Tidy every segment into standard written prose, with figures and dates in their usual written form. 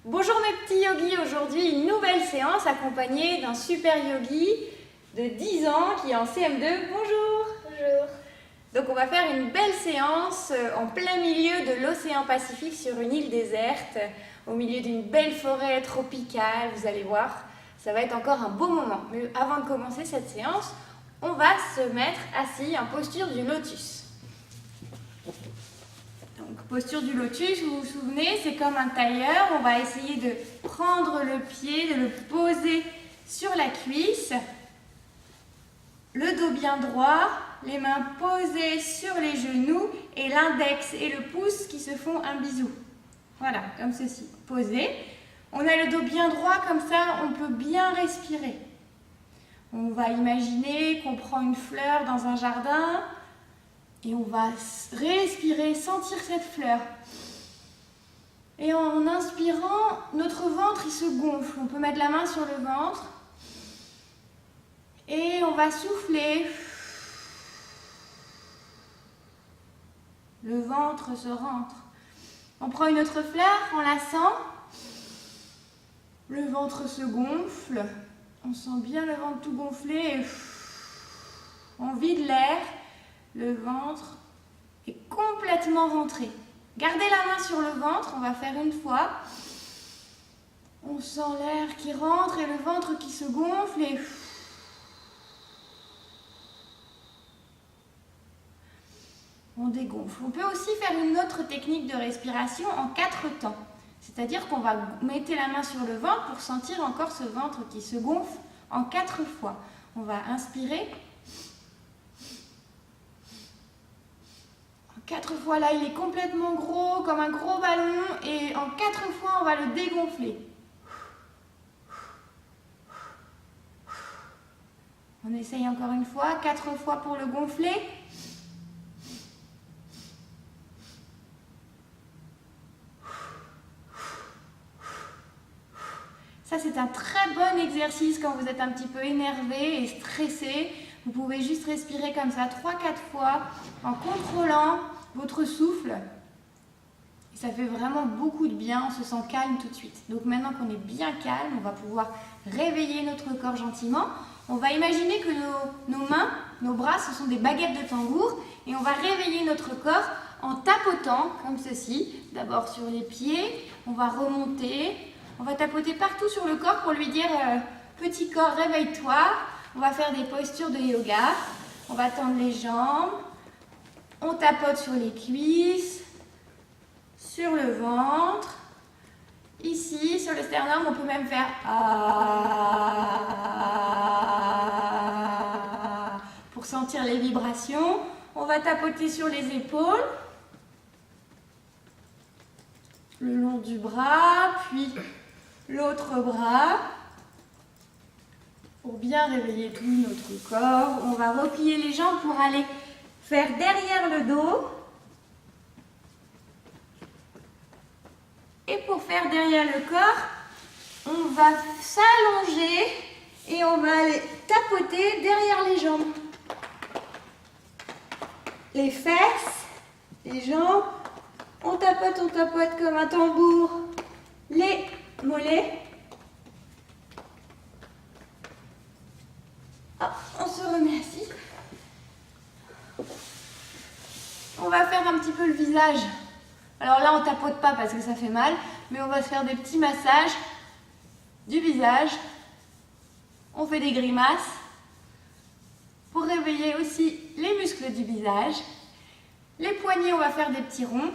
Bonjour mes petits yogis, aujourd'hui une nouvelle séance accompagnée d'un super yogi de 10 ans qui est en CM2. Bonjour. Bonjour. Donc on va faire une belle séance en plein milieu de l'océan Pacifique sur une île déserte, au milieu d'une belle forêt tropicale, vous allez voir, ça va être encore un beau moment. Mais avant de commencer cette séance, on va se mettre assis en posture du lotus. Donc, posture du lotus, vous vous souvenez, c'est comme un tailleur. On va essayer de prendre le pied, de le poser sur la cuisse. Le dos bien droit, les mains posées sur les genoux et l'index et le pouce qui se font un bisou. Voilà, comme ceci, posé. On a le dos bien droit, comme ça on peut bien respirer. On va imaginer qu'on prend une fleur dans un jardin. Et on va respirer, sentir cette fleur. Et en inspirant, notre ventre il se gonfle. On peut mettre la main sur le ventre. Et on va souffler. Le ventre se rentre. On prend une autre fleur, on la sent. Le ventre se gonfle. On sent bien le ventre tout gonflé. Et on vide l'air. Le ventre est complètement rentré. Gardez la main sur le ventre, on va faire une fois. On sent l'air qui rentre et le ventre qui se gonfle et on dégonfle. On peut aussi faire une autre technique de respiration en 4 temps. C'est-à-dire qu'on va mettre la main sur le ventre pour sentir encore ce ventre qui se gonfle en 4 fois. On va inspirer. 4 fois là, il est complètement gros, comme un gros ballon, et en 4 fois, on va le dégonfler. On essaye encore une fois, 4 fois pour le gonfler. Ça, c'est un très bon exercice quand vous êtes un petit peu énervé et stressé. Vous pouvez juste respirer comme ça 3-4 fois en contrôlant votre souffle. Et ça fait vraiment beaucoup de bien, on se sent calme tout de suite. Donc maintenant qu'on est bien calme, on va pouvoir réveiller notre corps gentiment. On va imaginer que nos mains, nos bras, ce sont des baguettes de tambour. Et on va réveiller notre corps en tapotant comme ceci. D'abord sur les pieds, on va remonter. On va tapoter partout sur le corps pour lui dire petit corps, réveille-toi. On va faire des postures de yoga. On va tendre les jambes. On tapote sur les cuisses, sur le ventre. Ici, sur le sternum, on peut même faire pour sentir les vibrations. On va tapoter sur les épaules, le long du bras, puis l'autre bras. Pour bien réveiller tout notre corps, on va replier les jambes pour aller faire derrière le dos. Et pour faire derrière le corps, on va s'allonger et on va aller tapoter derrière les jambes. Les fesses, les jambes, on tapote comme un tambour. Les mollets. Hop, on se remet assis. On va faire un petit peu le visage. Alors là, on tapote pas parce que ça fait mal, mais on va se faire des petits massages du visage. On fait des grimaces pour réveiller aussi les muscles du visage. Les poignets, on va faire des petits ronds.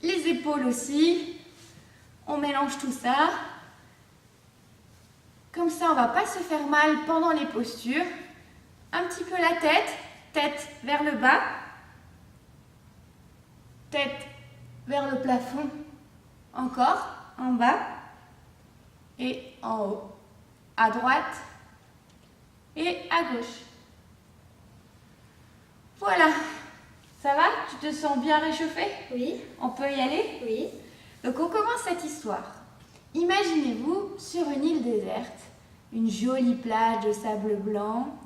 Les épaules aussi. On mélange tout ça. Comme ça, on ne va pas se faire mal pendant les postures. Un petit peu la tête, tête vers le bas, tête vers le plafond, encore en bas et en haut, à droite et à gauche. Voilà, ça va? Tu te sens bien réchauffé? Oui. On peut y aller? Oui. Donc on commence cette histoire. Imaginez-vous sur une île déserte, une jolie plage de sable blanc,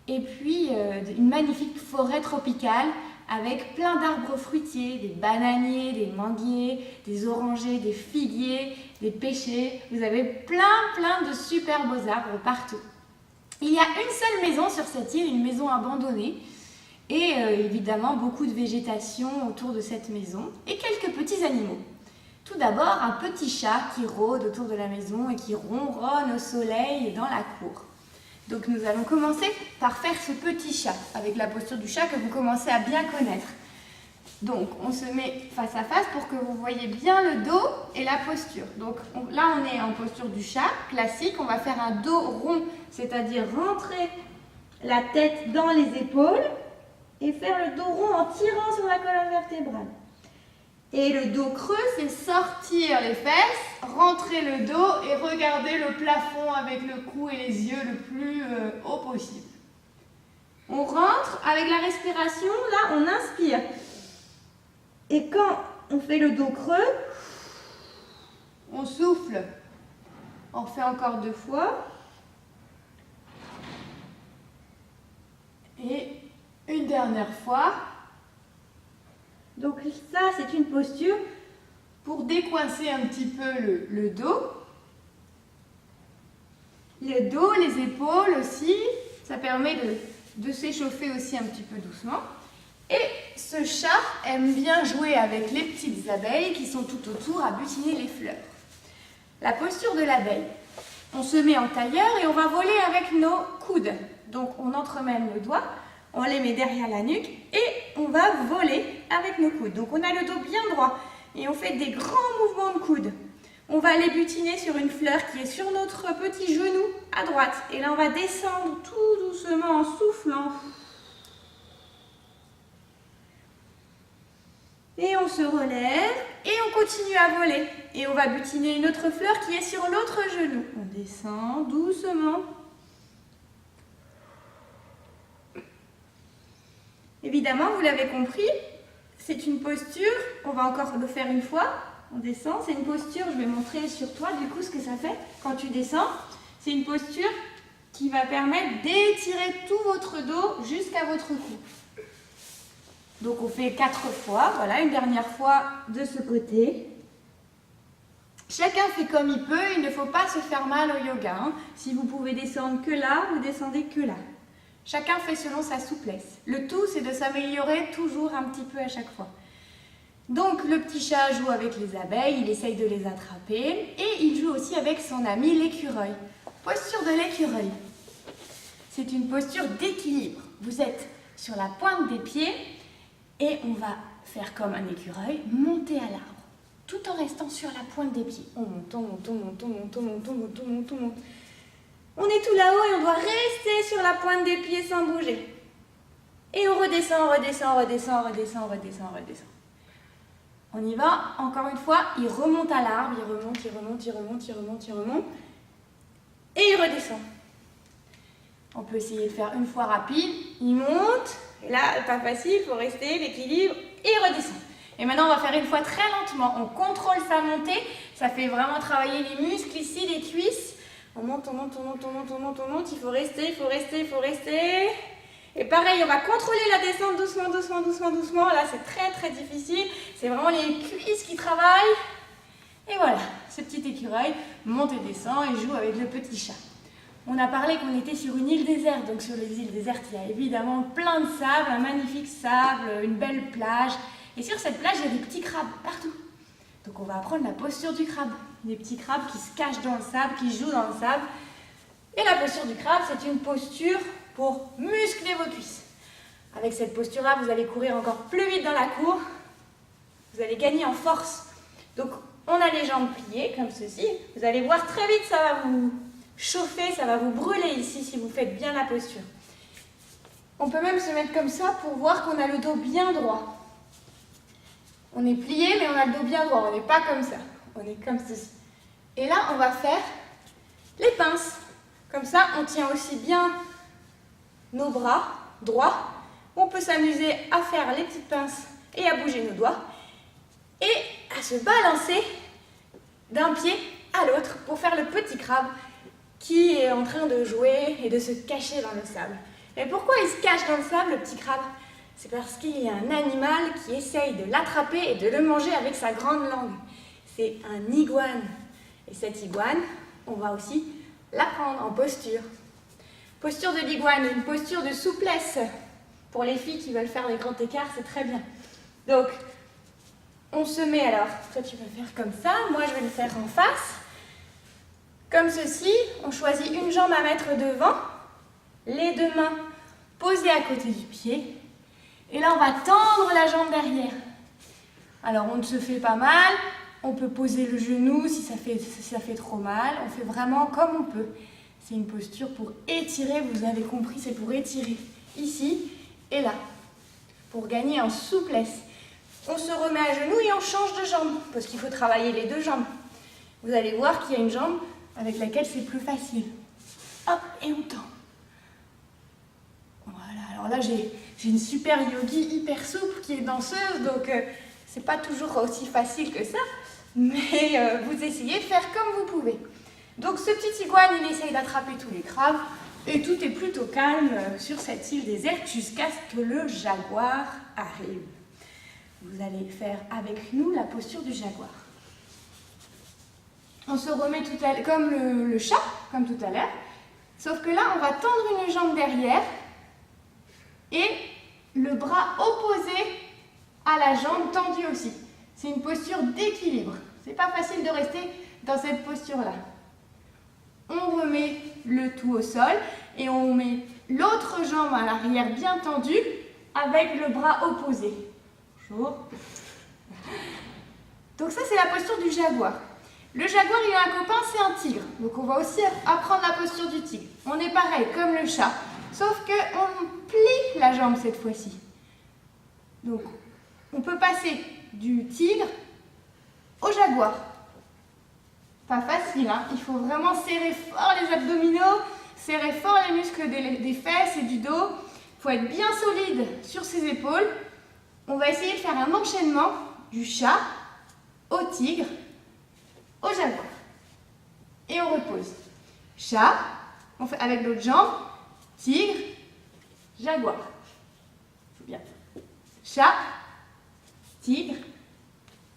et puis une magnifique forêt tropicale avec plein d'arbres fruitiers, des bananiers, des manguiers, des orangers, des figuiers, des pêchers. Vous avez plein de super beaux arbres partout. Il y a une seule maison sur cette île, une maison abandonnée, et évidemment beaucoup de végétation autour de cette maison, et quelques petits animaux. Tout d'abord, un petit chat qui rôde autour de la maison et qui ronronne au soleil dans la cour. Donc nous allons commencer par faire ce petit chat, avec la posture du chat que vous commencez à bien connaître. Donc on se met face à face pour que vous voyez bien le dos et la posture. Donc là on est en posture du chat, classique, on va faire un dos rond, c'est-à-dire rentrer la tête dans les épaules et faire le dos rond en tirant sur la colonne vertébrale. Et le dos creux, c'est sortir les fesses, rentrer le dos et regarder le plafond avec le cou et les yeux le plus haut possible. On rentre avec la respiration, là on inspire. Et quand on fait le dos creux, on souffle. On fait encore 2 fois. Et une dernière fois. Donc ça, c'est une posture pour décoincer un petit peu le dos. Le dos, les épaules aussi. Ça permet de s'échauffer aussi un petit peu doucement. Et ce chat aime bien jouer avec les petites abeilles qui sont tout autour à butiner les fleurs. La posture de l'abeille. On se met en tailleur et on va voler avec nos coudes. Donc on entremêle nos doigts, on les met derrière la nuque et on va voler avec nos coudes. Donc on a le dos bien droit et on fait des grands mouvements de coudes. On va aller butiner sur une fleur qui est sur notre petit genou à droite. Et là on va descendre tout doucement en soufflant. Et on se relève et on continue à voler. Et on va butiner une autre fleur qui est sur l'autre genou. On descend doucement. Évidemment, vous l'avez compris, c'est une posture, on va encore le faire une fois. On descend, c'est une posture, je vais montrer sur toi du coup ce que ça fait quand tu descends. C'est une posture qui va permettre d'étirer tout votre dos jusqu'à votre cou. Donc on fait 4 fois, voilà, une dernière fois de ce côté. Chacun fait comme il peut, il ne faut pas se faire mal au yoga. Hein. Si vous pouvez descendre que là, vous descendez que là. Chacun fait selon sa souplesse. Le tout, c'est de s'améliorer toujours un petit peu à chaque fois. Donc le petit chat joue avec les abeilles, il essaye de les attraper et il joue aussi avec son ami l'écureuil. Posture de l'écureuil. C'est une posture d'équilibre. Vous êtes sur la pointe des pieds. Et on va faire comme un écureuil, monter à l'arbre, tout en restant sur la pointe des pieds. On monte, on monte, on monte, on monte, on monte, on monte, on monte, on monte. On est tout là-haut et on doit rester sur la pointe des pieds sans bouger. Et on redescend, on redescend, on redescend, on redescend, on redescend, on redescend. On y va, encore une fois, il remonte à l'arbre, il remonte, il remonte, il remonte, il remonte, il remonte. Et il redescend. On peut essayer de faire une fois rapide, il monte. Et là, pas facile, il faut rester, l'équilibre, et il redescend. Et maintenant, on va faire une fois très lentement. On contrôle sa montée. Ça fait vraiment travailler les muscles ici, les cuisses. On monte, on monte, on monte, on monte, on monte, on monte. Il faut rester, il faut rester, il faut rester. Et pareil, on va contrôler la descente doucement, doucement, doucement, doucement. Là, c'est très, très difficile. C'est vraiment les cuisses qui travaillent. Et voilà, ce petit écureuil monte et descend et joue avec le petit chat. On a parlé qu'on était sur une île déserte, donc sur les îles désertes, il y a évidemment plein de sable, un magnifique sable, une belle plage. Et sur cette plage, il y a des petits crabes partout. Donc on va apprendre la posture du crabe. Des petits crabes qui se cachent dans le sable, qui jouent dans le sable. Et la posture du crabe, c'est une posture pour muscler vos cuisses. Avec cette posture-là, vous allez courir encore plus vite dans la cour. Vous allez gagner en force. Donc on a les jambes pliées, comme ceci. Vous allez voir très vite, ça va vous chauffer, ça va vous brûler ici si vous faites bien la posture. On peut même se mettre comme ça pour voir qu'on a le dos bien droit. On est plié, mais on a le dos bien droit. On n'est pas comme ça. On est comme ceci. Et là, on va faire les pinces. Comme ça, on tient aussi bien nos bras droits. On peut s'amuser à faire les petites pinces et à bouger nos doigts. Et à se balancer d'un pied à l'autre pour faire le petit crabe qui est en train de jouer et de se cacher dans le sable. Et pourquoi il se cache dans le sable, le petit crabe? C'est parce qu'il y a un animal qui essaye de l'attraper et de le manger avec sa grande langue. C'est un iguane. Et cette iguane, on va aussi la prendre en posture. Posture de l'iguane, une posture de souplesse. Pour les filles qui veulent faire des grands écarts, c'est très bien. Donc, on se met alors, toi tu vas faire comme ça, moi je vais le faire en face. Comme ceci, on choisit une jambe à mettre devant, les deux mains posées à côté du pied. Et là, on va tendre la jambe derrière. Alors, on ne se fait pas mal. On peut poser le genou si ça fait trop mal. On fait vraiment comme on peut. C'est une posture pour étirer, vous avez compris, c'est pour étirer ici et là, pour gagner en souplesse. On se remet à genoux et on change de jambe, parce qu'il faut travailler les deux jambes. Vous allez voir qu'il y a une jambe avec laquelle c'est plus facile. Hop, et on tend. Voilà, alors là j'ai une super yogi hyper souple qui est danseuse, donc c'est pas toujours aussi facile que ça, mais vous essayez de faire comme vous pouvez. Donc ce petit iguane, il essaye d'attraper tous les crabes, et tout est plutôt calme sur cette île déserte jusqu'à ce que le jaguar arrive. Vous allez faire avec nous la posture du jaguar. On se remet tout à comme le chat, comme tout à l'heure, sauf que là, on va tendre une jambe derrière et le bras opposé à la jambe tendue aussi. C'est une posture d'équilibre. C'est pas facile de rester dans cette posture-là. On remet le tout au sol et on met l'autre jambe à l'arrière bien tendue avec le bras opposé. Bonjour. Donc ça, c'est la posture du jaguar. Le jaguar, il a un copain, c'est un tigre. Donc on va aussi apprendre la posture du tigre. On est pareil, comme le chat, sauf qu'on plie la jambe cette fois-ci. Donc, on peut passer du tigre au jaguar. Pas facile, hein. Il faut vraiment serrer fort les abdominaux, serrer fort les muscles des fesses et du dos. Il faut être bien solide sur ses épaules. On va essayer de faire un enchaînement du chat au tigre, au jaguar. Et on repose. Chat, on fait avec l'autre jambe, tigre, jaguar. C'est bien. Chat, tigre,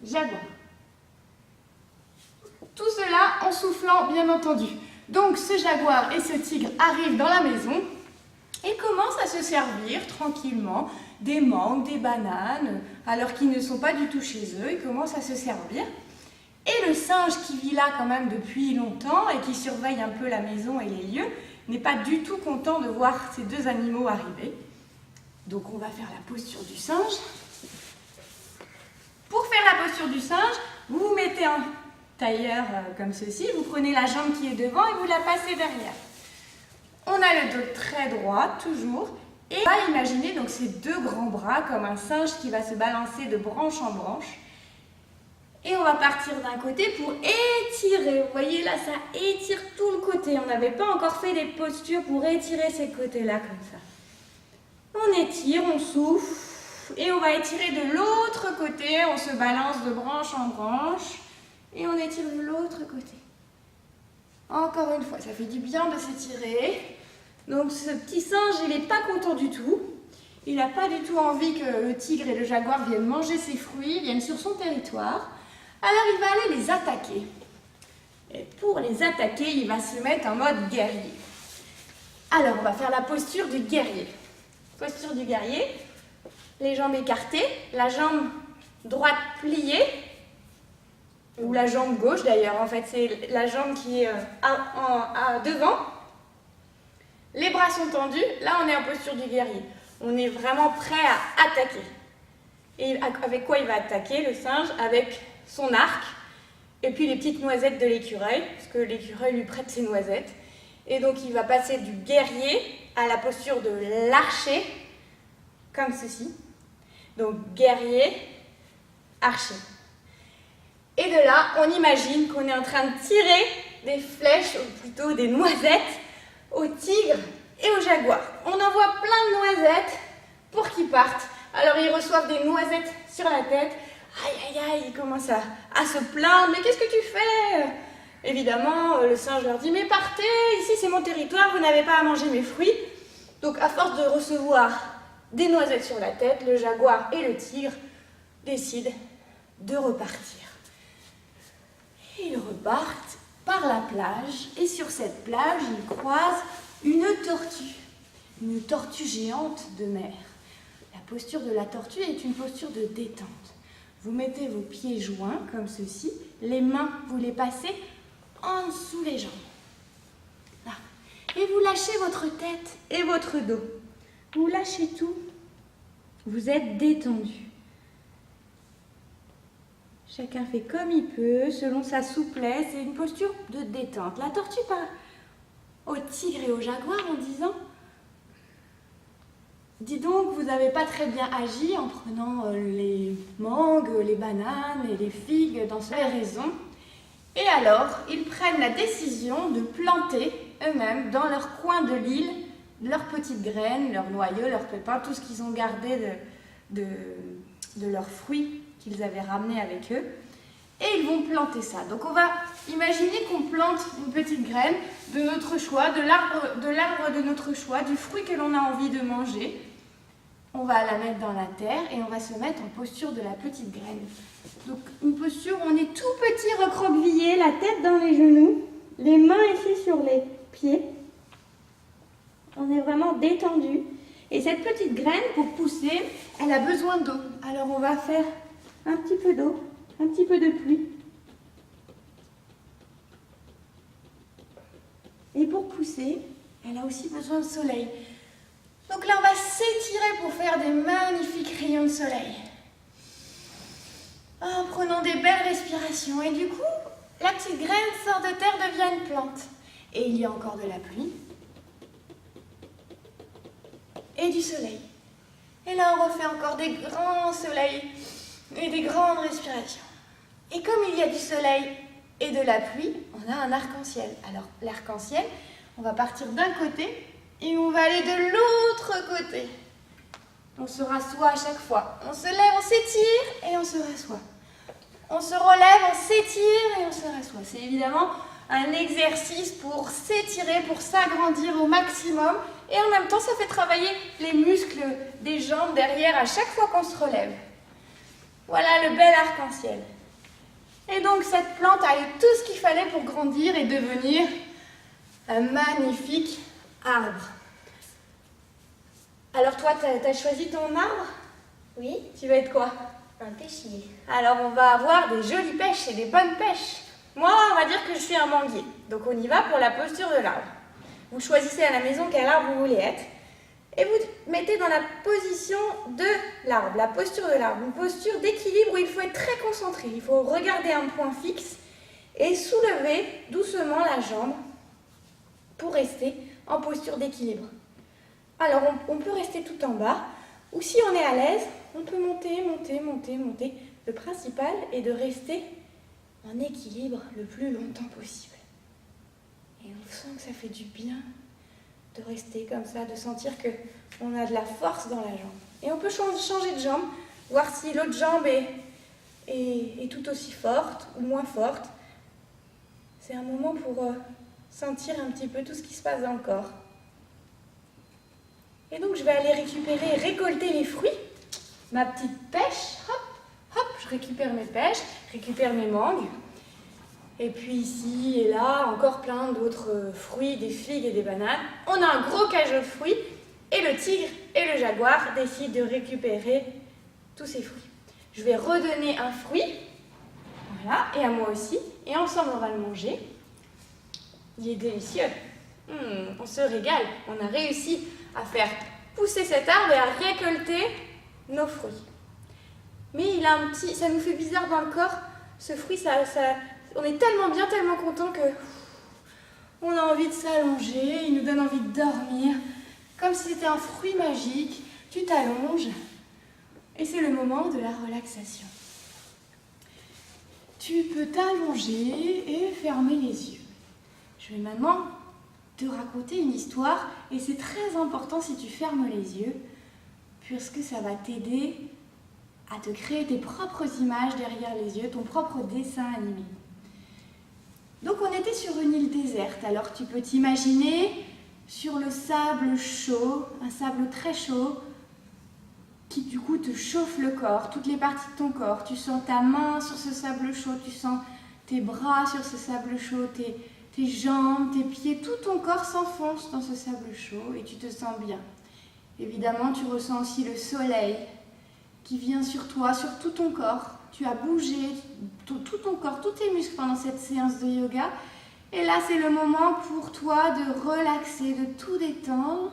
jaguar. Tout cela en soufflant, bien entendu. Donc ce jaguar et ce tigre arrivent dans la maison et commencent à se servir tranquillement des mangues, des bananes, alors qu'ils ne sont pas du tout chez eux. Ils commencent à se servir. Et le singe qui vit là quand même depuis longtemps et qui surveille un peu la maison et les lieux n'est pas du tout content de voir ces deux animaux arriver. Donc on va faire la posture du singe. Pour faire la posture du singe, vous vous mettez en tailleur comme ceci, vous prenez la jambe qui est devant et vous la passez derrière. On a le dos très droit, toujours, et on va imaginer donc ces deux grands bras comme un singe qui va se balancer de branche en branche. Et on va partir d'un côté pour étirer. Vous voyez là, ça étire tout le côté. On n'avait pas encore fait des postures pour étirer ces côtés-là comme ça. On étire, on souffle et on va étirer de l'autre côté. On se balance de branche en branche et on étire de l'autre côté. Encore une fois, ça fait du bien de s'étirer. Donc ce petit singe, il n'est pas content du tout. Il n'a pas du tout envie que le tigre et le jaguar viennent manger ses fruits, viennent sur son territoire. Alors il va aller les attaquer. Et pour les attaquer, il va se mettre en mode guerrier. Alors on va faire la posture du guerrier. Posture du guerrier, les jambes écartées, la jambe droite pliée, ou la jambe gauche d'ailleurs, en fait c'est la jambe qui est devant. Les bras sont tendus, là on est en posture du guerrier. On est vraiment prêt à attaquer. Et avec quoi il va attaquer le singe? Avec son arc et puis les petites noisettes de l'écureuil, parce que l'écureuil lui prête ses noisettes. Et donc il va passer du guerrier à la posture de l'archer, comme ceci. Donc guerrier, archer. Et de là, on imagine qu'on est en train de tirer des flèches, ou plutôt des noisettes, au tigre et au jaguar. On envoie plein de noisettes pour qu'ils partent. Alors ils reçoivent des noisettes sur la tête. Aïe, aïe, aïe, ils commencent à se plaindre. Mais qu'est-ce que tu fais? Évidemment, le singe leur dit, mais partez, ici c'est mon territoire, vous n'avez pas à manger mes fruits. Donc à force de recevoir des noisettes sur la tête, le jaguar et le tigre décident de repartir. Ils repartent par la plage et sur cette plage, ils croisent une tortue géante de mer. La posture de la tortue est une posture de détente. Vous mettez vos pieds joints comme ceci, les mains, vous les passez en dessous les jambes. Là. Et vous lâchez votre tête et votre dos. Vous lâchez tout. Vous êtes détendu. Chacun fait comme il peut, selon sa souplesse. C'est une posture de détente. La tortue parle au tigre et au jaguar en disant « Dis donc, vous n'avez pas très bien agi en prenant les mangues, les bananes et les figues dans ce raison. » Et alors, ils prennent la décision de planter eux-mêmes dans leur coin de l'île leurs petites graines, leurs noyaux, leurs pépins, tout ce qu'ils ont gardé de leurs fruits qu'ils avaient ramenés avec eux. Et ils vont planter ça. Donc on va imaginer qu'on plante une petite graine de notre choix, de l'arbre de notre choix, du fruit que l'on a envie de manger. On va la mettre dans la terre et on va se mettre en posture de la petite graine. Donc une posture où on est tout petit recroquevillé, la tête dans les genoux, les mains ici sur les pieds. On est vraiment détendu. Et cette petite graine, pour pousser, elle a besoin d'eau. Alors on va faire un petit peu d'eau, un petit peu de pluie. Et pour pousser, elle a aussi besoin de soleil. Donc là, on va s'étirer pour faire des magnifiques rayons de soleil. En prenant des belles respirations. Et du coup, la petite graine sort de terre, devient une plante. Et il y a encore de la pluie. Et du soleil. Et là, on refait encore des grands soleils et des grandes respirations. Et comme il y a du soleil et de la pluie, on a un arc-en-ciel. Alors, l'arc-en-ciel, on va partir d'un côté et on va aller de l'autre côté. On se rassoit à chaque fois. On se lève, on s'étire et on se rassoit. On se relève, on s'étire et on se rassoit. C'est évidemment un exercice pour s'étirer, pour s'agrandir au maximum. Et en même temps, ça fait travailler les muscles des jambes derrière à chaque fois qu'on se relève. Voilà le bel arc-en-ciel. Et donc, cette plante a eu tout ce qu'il fallait pour grandir et devenir un magnifique arbre. Alors toi, t'as choisi ton arbre? Oui. Tu vas être quoi? Un pêchier. Alors, on va avoir des jolies pêches et des bonnes pêches. Moi, on va dire que je suis un manguier. Donc, on y va pour la posture de l'arbre. Vous choisissez à la maison quel arbre vous voulez être. Et vous mettez dans la position de l'arbre, la posture de l'arbre. Une posture d'équilibre où il faut être très concentré. Il faut regarder un point fixe et soulever doucement la jambe pour rester en posture d'équilibre. Alors, on peut rester tout en bas, ou si on est à l'aise, on peut monter, monter, monter, monter. Le principal est de rester en équilibre le plus longtemps possible. Et on sent que ça fait du bien de rester comme ça, de sentir qu'on a de la force dans la jambe. Et on peut changer de jambe, voir si l'autre jambe est tout aussi forte ou moins forte. C'est un moment pour sentir un petit peu tout ce qui se passe dans le corps. Et donc, je vais aller récupérer, récolter les fruits. Ma petite pêche, hop, hop, je récupère mes pêches, récupère mes mangues. Et puis ici et là, encore plein d'autres fruits, des figues et des bananes. On a un gros cajot de fruits et le tigre et le jaguar décident de récupérer tous ces fruits. Je vais redonner un fruit, voilà, et à moi aussi. Et ensemble, on va le manger. Il est délicieux. On se régale. On a réussi à faire pousser cet arbre et à récolter nos fruits. Mais il a ça nous fait bizarre dans le corps. Ce fruit, on est tellement bien, tellement content que on a envie de s'allonger. Il nous donne envie de dormir, comme si c'était un fruit magique. Tu t'allonges et c'est le moment de la relaxation. Tu peux t'allonger et fermer les yeux. Je vais maintenant te raconter une histoire et c'est très important si tu fermes les yeux puisque ça va t'aider à te créer tes propres images derrière les yeux, ton propre dessin animé. Donc on était sur une île déserte, alors tu peux t'imaginer sur le sable chaud, un sable très chaud, qui du coup te chauffe le corps, toutes les parties de ton corps. Tu sens ta main sur ce sable chaud, tu sens tes bras sur ce sable chaud, tes jambes, tes pieds, tout ton corps s'enfonce dans ce sable chaud et tu te sens bien. Évidemment, tu ressens aussi le soleil qui vient sur toi, sur tout ton corps. Tu as bougé tout ton corps, tous tes muscles pendant cette séance de yoga. Et là, c'est le moment pour toi de relaxer, de tout détendre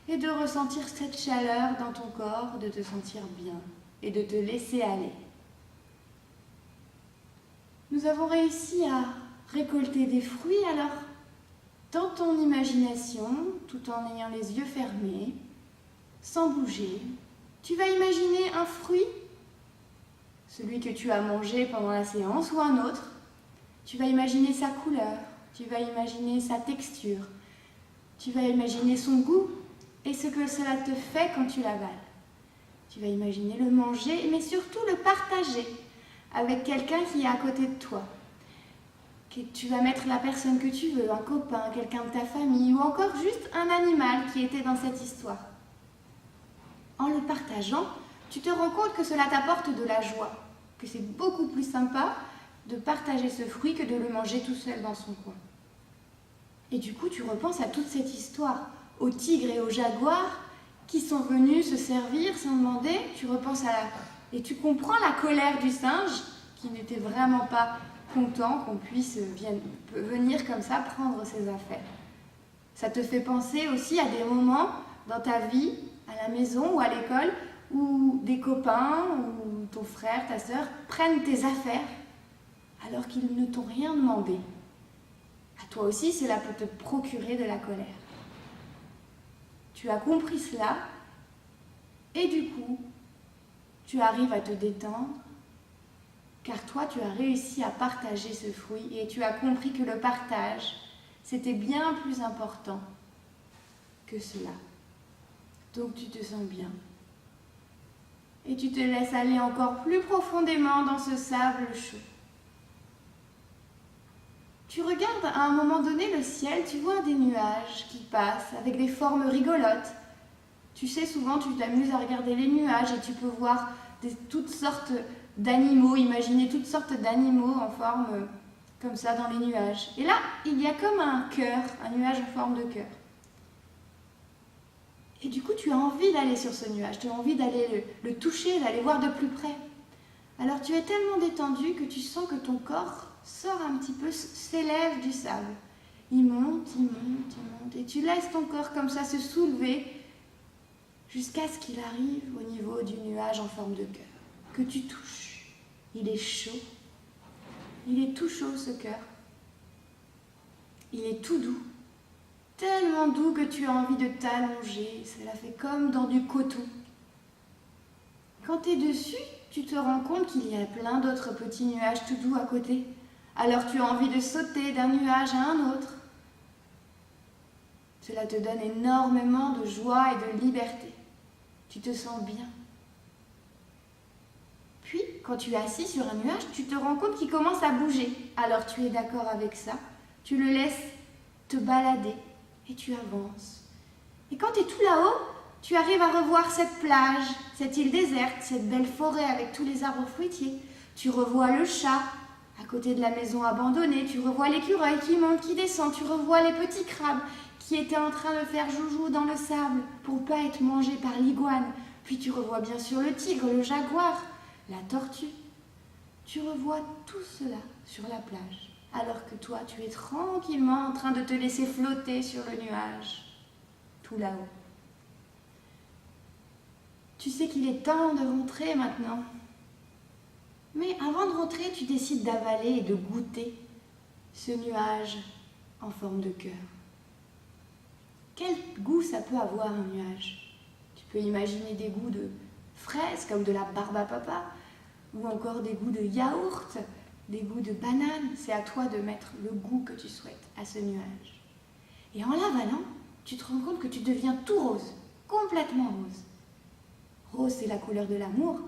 et de ressentir cette chaleur dans ton corps, de te sentir bien et de te laisser aller. Nous avons réussi à récolter des fruits alors, dans ton imagination, tout en ayant les yeux fermés, sans bouger, tu vas imaginer un fruit, celui que tu as mangé pendant la séance ou un autre. Tu vas imaginer sa couleur, tu vas imaginer sa texture, tu vas imaginer son goût et ce que cela te fait quand tu l'avales. Tu vas imaginer le manger, mais surtout le partager avec quelqu'un qui est à côté de toi. Tu vas mettre la personne que tu veux, un copain, quelqu'un de ta famille ou encore juste un animal qui était dans cette histoire. En le partageant, tu te rends compte que cela t'apporte de la joie, que c'est beaucoup plus sympa de partager ce fruit que de le manger tout seul dans son coin. Et du coup, tu repenses à toute cette histoire, aux tigres et aux jaguars qui sont venus se servir sans demander. Tu repenses et tu comprends la colère du singe qui n'était vraiment pas content qu'on puisse venir comme ça prendre ses affaires. Ça te fait penser aussi à des moments dans ta vie, à la maison ou à l'école, où des copains ou ton frère, ta sœur prennent tes affaires alors qu'ils ne t'ont rien demandé. À toi aussi, cela peut te procurer de la colère. Tu as compris cela et du coup, tu arrives à te détendre car toi, tu as réussi à partager ce fruit et tu as compris que le partage, c'était bien plus important que cela. Donc tu te sens bien. Et tu te laisses aller encore plus profondément dans ce sable chaud. Tu regardes à un moment donné le ciel, tu vois des nuages qui passent avec des formes rigolotes. Tu sais, souvent tu t'amuses à regarder les nuages et tu peux voir toutes sortes d'animaux, imaginer toutes sortes d'animaux en forme comme ça dans les nuages. Et là, il y a comme un cœur, un nuage en forme de cœur. Et du coup, tu as envie d'aller sur ce nuage, tu as envie d'aller le toucher, d'aller voir de plus près. Alors tu es tellement détendu que tu sens que ton corps sort un petit peu, s'élève du sable. Il monte, il monte, il monte. Et tu laisses ton corps comme ça se soulever jusqu'à ce qu'il arrive au niveau du nuage en forme de cœur, que tu touches. Il est chaud. Il est tout chaud ce cœur. Il est tout doux. Tellement doux que tu as envie de t'allonger. Cela fait comme dans du coton. Quand tu es dessus, tu te rends compte qu'il y a plein d'autres petits nuages tout doux à côté. Alors tu as envie de sauter d'un nuage à un autre. Cela te donne énormément de joie et de liberté. Tu te sens bien. Puis, quand tu es assis sur un nuage, tu te rends compte qu'il commence à bouger. Alors tu es d'accord avec ça. Tu le laisses te balader et tu avances. Et quand tu es tout là-haut, tu arrives à revoir cette plage, cette île déserte, cette belle forêt avec tous les arbres fruitiers. Tu revois le chat à côté de la maison abandonnée. Tu revois l'écureuil qui monte, qui descend. Tu revois les petits crabes qui étaient en train de faire joujou dans le sable pour ne pas être mangés par l'iguane. Puis tu revois bien sûr le tigre, le jaguar, la tortue. Tu revois tout cela sur la plage, alors que toi, tu es tranquillement en train de te laisser flotter sur le nuage, tout là-haut. Tu sais qu'il est temps de rentrer maintenant. Mais avant de rentrer, tu décides d'avaler et de goûter ce nuage en forme de cœur. Quel goût ça peut avoir un nuage? Tu peux imaginer des goûts de fraises comme de la barbe à papa, ou encore des goûts de yaourt, des goûts de banane. C'est à toi de mettre le goût que tu souhaites à ce nuage. Et en l'avalant, tu te rends compte que tu deviens tout rose, complètement rose. Rose, c'est la couleur de l'amour.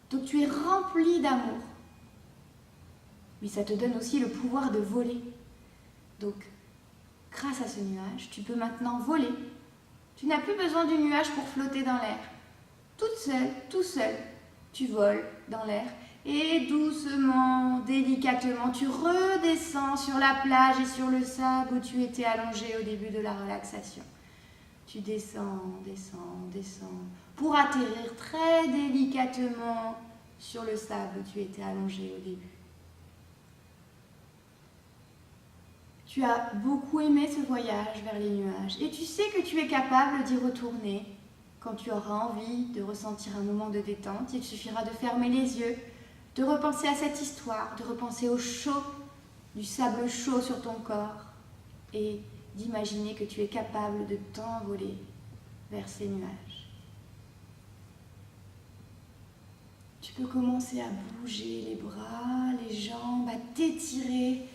Donc tu es rempli d'amour. Mais ça te donne aussi le pouvoir de voler. Donc, grâce à ce nuage, tu peux maintenant voler. Tu n'as plus besoin du nuage pour flotter dans l'air. Toute seul, tout seul, tu voles dans l'air et doucement, délicatement, tu redescends sur la plage et sur le sable où tu étais allongé au début de la relaxation. Tu descends, descends, descends pour atterrir très délicatement sur le sable où tu étais allongé au début. Tu as beaucoup aimé ce voyage vers les nuages et tu sais que tu es capable d'y retourner quand tu auras envie de ressentir un moment de détente. Il suffira de fermer les yeux, de repenser à cette histoire, de repenser au chaud, du sable chaud sur ton corps et d'imaginer que tu es capable de t'envoler vers ces nuages. Tu peux commencer à bouger les bras, les jambes, à t'étirer,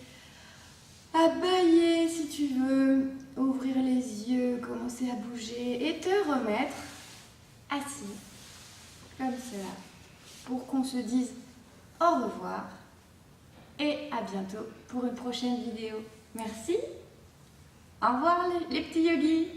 à bâiller si tu veux, ouvrir les yeux, commencer à bouger et te remettre assis, comme cela, pour qu'on se dise au revoir et à bientôt pour une prochaine vidéo. Merci, au revoir les petits yogis.